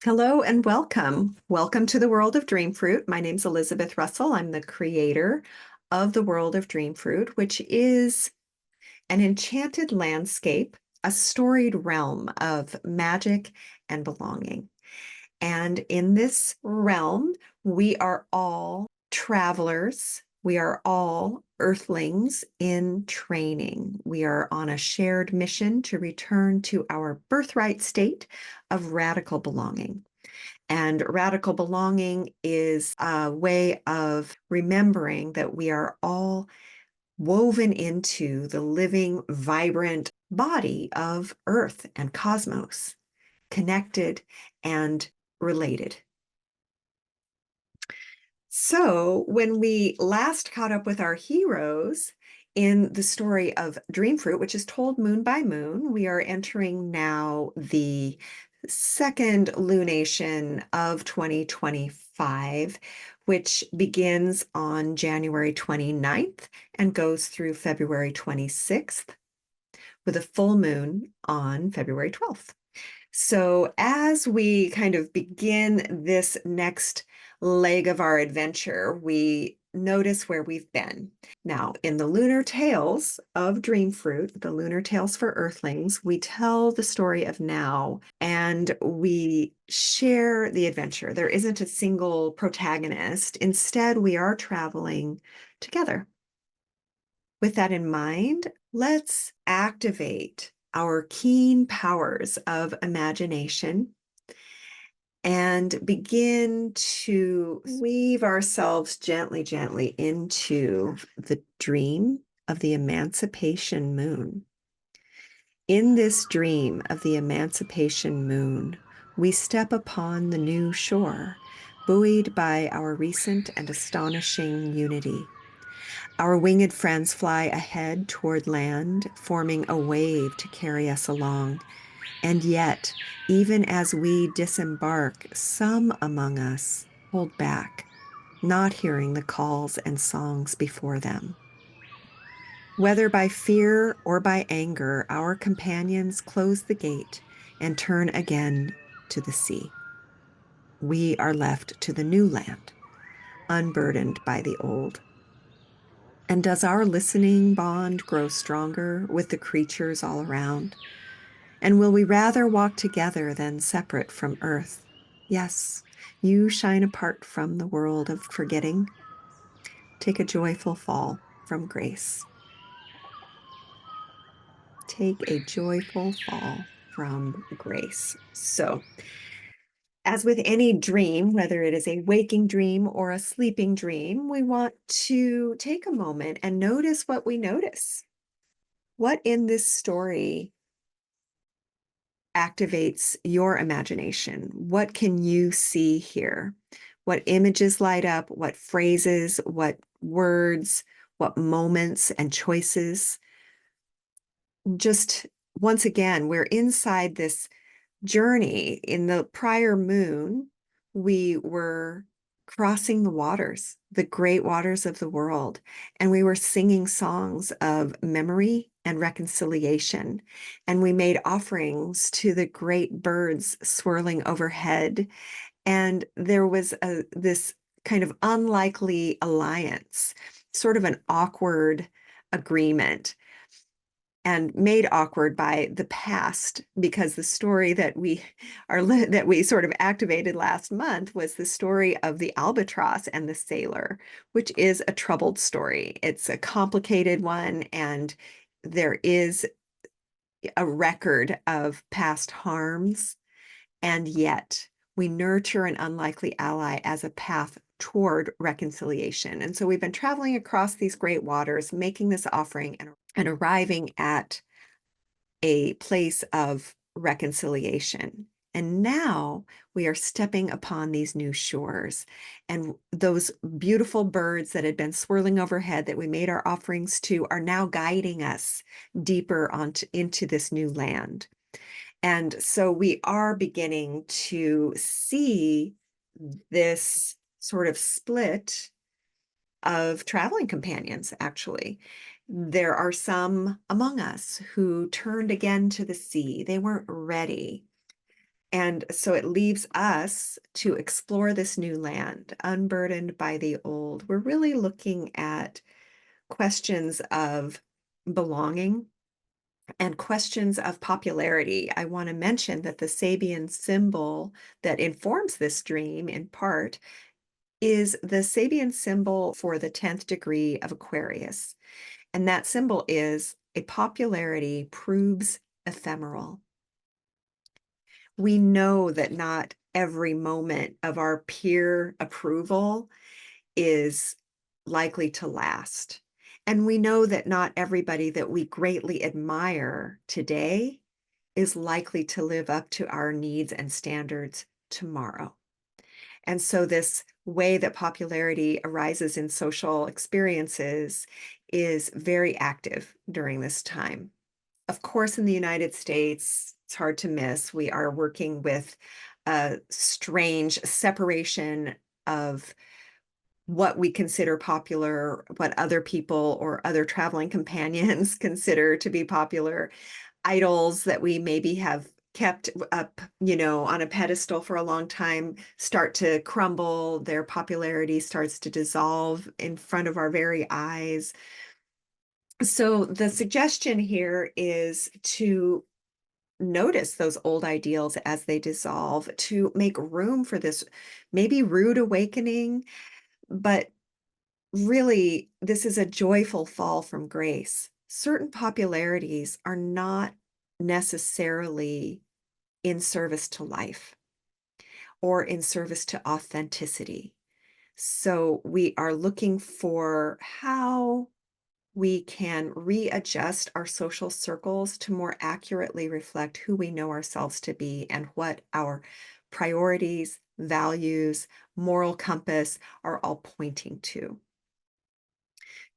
Hello and welcome. Welcome to the world of Dream Fruit. My name's Elizabeth Russell. I'm the creator of the world of Dream Fruit, which is an enchanted landscape, a storied realm of magic and belonging. And in this realm, we are all travelers. We are all earthlings in training. We are on a shared mission to return to our birthright state of radical belonging. And radical belonging is a way of remembering that we are all woven into the living, vibrant body of Earth and cosmos, connected and related. So, when we last caught up with our heroes in the story of Dream Fruit, which is told moon by moon, we are entering now the second lunation of 2025, which begins on January 29th and goes through February 26th, with a full moon on February 12th. So as we kind of begin this next leg of our adventure, we notice where we've been. Now, in the Lunar Tales of Dream Fruit, the Lunar Tales for Earthlings, we tell the story of now and we share the adventure. There isn't a single protagonist. Instead, we are traveling together. With that in mind, let's activate our keen powers of imagination and begin to weave ourselves gently into the dream of the Emancipation Moon. In this dream of the Emancipation Moon, we step upon the new shore, buoyed by our recent and astonishing unity. Our winged friends fly ahead toward land, forming a wave to carry us along. And yet, even as we disembark, some among us hold back, not hearing the calls and songs before them. Whether by fear or by anger, our companions close the gate and turn again to the sea. We are left to the new land, unburdened by the old. And does our listening bond grow stronger with the creatures all around? And will we rather walk together than separate from Earth? Yes, you shine apart from the world of forgetting. Take a joyful fall from grace. Take a joyful fall from grace. So, as with any dream, whether it is a waking dream or a sleeping dream, we want to take a moment and notice what we notice. What in this story activates your imagination? What can you see here? What images light up? What phrases? What words? What moments and choices? Just once again, we're inside this journey. In the prior moon, we were crossing the waters, the great waters of the world, and we were singing songs of memory and reconciliation. And we made offerings to the great birds swirling overhead. And there was this kind of unlikely alliance, sort of an awkward agreement, and made awkward by the past, because the story that we sort of activated last month was the story of the albatross and the sailor, which is a troubled story. It's a complicated one, and there is a record of past harms, and yet we nurture an unlikely ally as a path toward reconciliation. And so we've been traveling across these great waters, making this offering and arriving at a place of reconciliation. And now we are stepping upon these new shores, and those beautiful birds that had been swirling overhead that we made our offerings to are now guiding us deeper into this new land. And so we are beginning to see this sort of split of traveling companions, actually. There are some among us who turned again to the sea. They weren't ready. And so it leaves us to explore this new land, unburdened by the old. We're really looking at questions of belonging and questions of popularity. I want to mention that the Sabian symbol that informs this dream, in part, is the Sabian symbol for the 10th degree of Aquarius. And that symbol is a popularity proves ephemeral. We know that not every moment of our peer approval is likely to last. And we know that not everybody that we greatly admire today is likely to live up to our needs and standards tomorrow. And so this way that popularity arises in social experiences is very active during this time. Of course, in the United States, it's hard to miss. We are working with a strange separation of what we consider popular, what other people or other traveling companions consider to be popular, idols that we maybe have kept up, on a pedestal for a long time start to crumble. Their popularity starts to dissolve in front of our very eyes. So the suggestion here is to notice those old ideals as they dissolve, to make room for this maybe rude awakening, but really, this is a joyful fall from grace. Certain popularities are not necessarily in service to life or in service to authenticity. So we are looking for how we can readjust our social circles to more accurately reflect who we know ourselves to be and what our priorities, values, moral compass are all pointing to.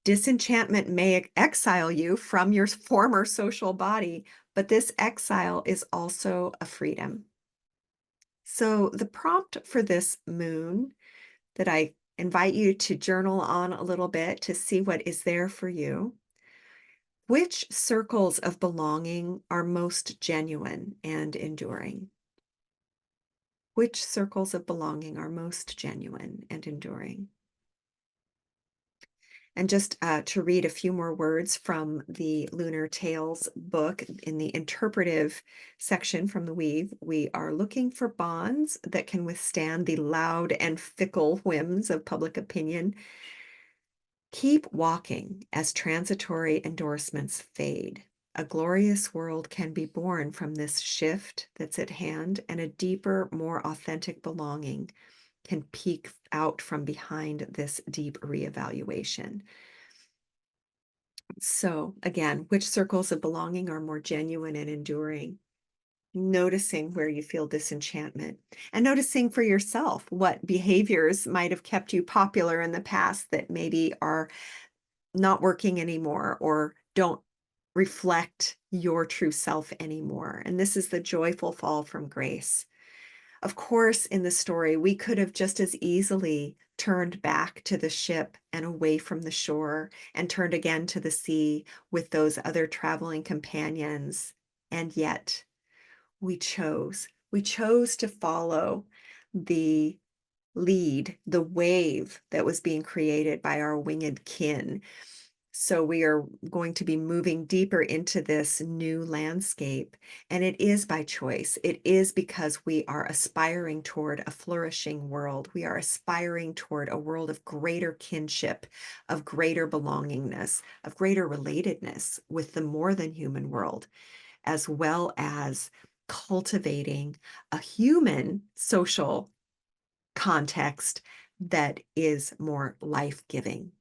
Disenchantment may exile you from your former social body, but this exile is also a freedom. So the prompt for this moon that I invite you to journal on a little bit to see what is there for you. Which circles of belonging are most genuine and enduring? Which circles of belonging are most genuine and enduring? And just to read a few more words from the Lunar Tales book, in the interpretive section from the Weave, we are looking for bonds that can withstand the loud and fickle whims of public opinion. Keep walking as transitory endorsements fade. A glorious world can be born from this shift that's at hand, and a deeper, more authentic belonging can peek out from behind this deep reevaluation. So again, which circles of belonging are more genuine and enduring? Noticing where you feel disenchantment and noticing for yourself what behaviors might have kept you popular in the past that maybe are not working anymore or don't reflect your true self anymore. And this is the joyful fall from grace. Of course, in the story, we could have just as easily turned back to the ship and away from the shore and turned again to the sea with those other traveling companions. And yet we chose. We chose to follow the lead, the wave that was being created by our winged kin. So we are going to be moving deeper into this new landscape, and it is by choice. It is because we are aspiring toward a flourishing world. We are aspiring toward a world of greater kinship, of greater belongingness, of greater relatedness with the more than human world, as well as cultivating a human social context that is more life-giving.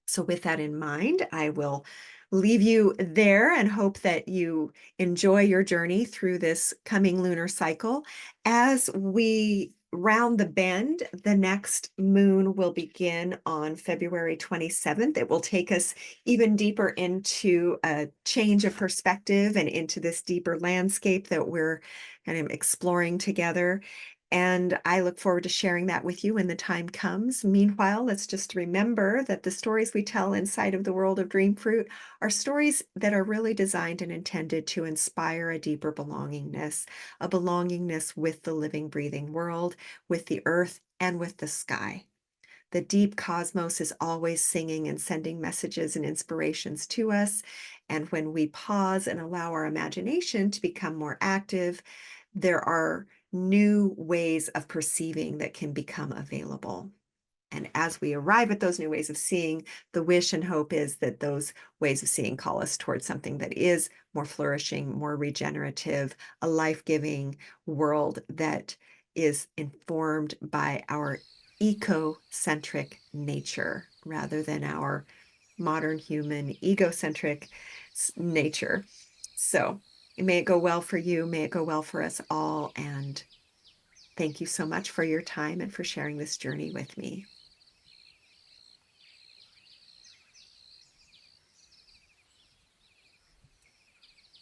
So with that in mind, I will leave you there and hope that you enjoy your journey through this coming lunar cycle. As we round the bend, the next moon will begin on February 27th. It will take us even deeper into a change of perspective and into this deeper landscape that we're kind of exploring together. And I look forward to sharing that with you when the time comes. Meanwhile, let's just remember that the stories we tell inside of the world of Dream Fruit are stories that are really designed and intended to inspire a deeper belongingness, a belongingness with the living, breathing world, with the earth, and with the sky. The deep cosmos is always singing and sending messages and inspirations to us. And when we pause and allow our imagination to become more active, there are new ways of perceiving that can become available. And as we arrive at those new ways of seeing, the wish and hope is that those ways of seeing call us towards something that is more flourishing, more regenerative, a life-giving world that is informed by our ecocentric nature rather than our modern human egocentric nature. So may it go well for you. May it go well for us all. And thank you so much for your time and for sharing this journey with me.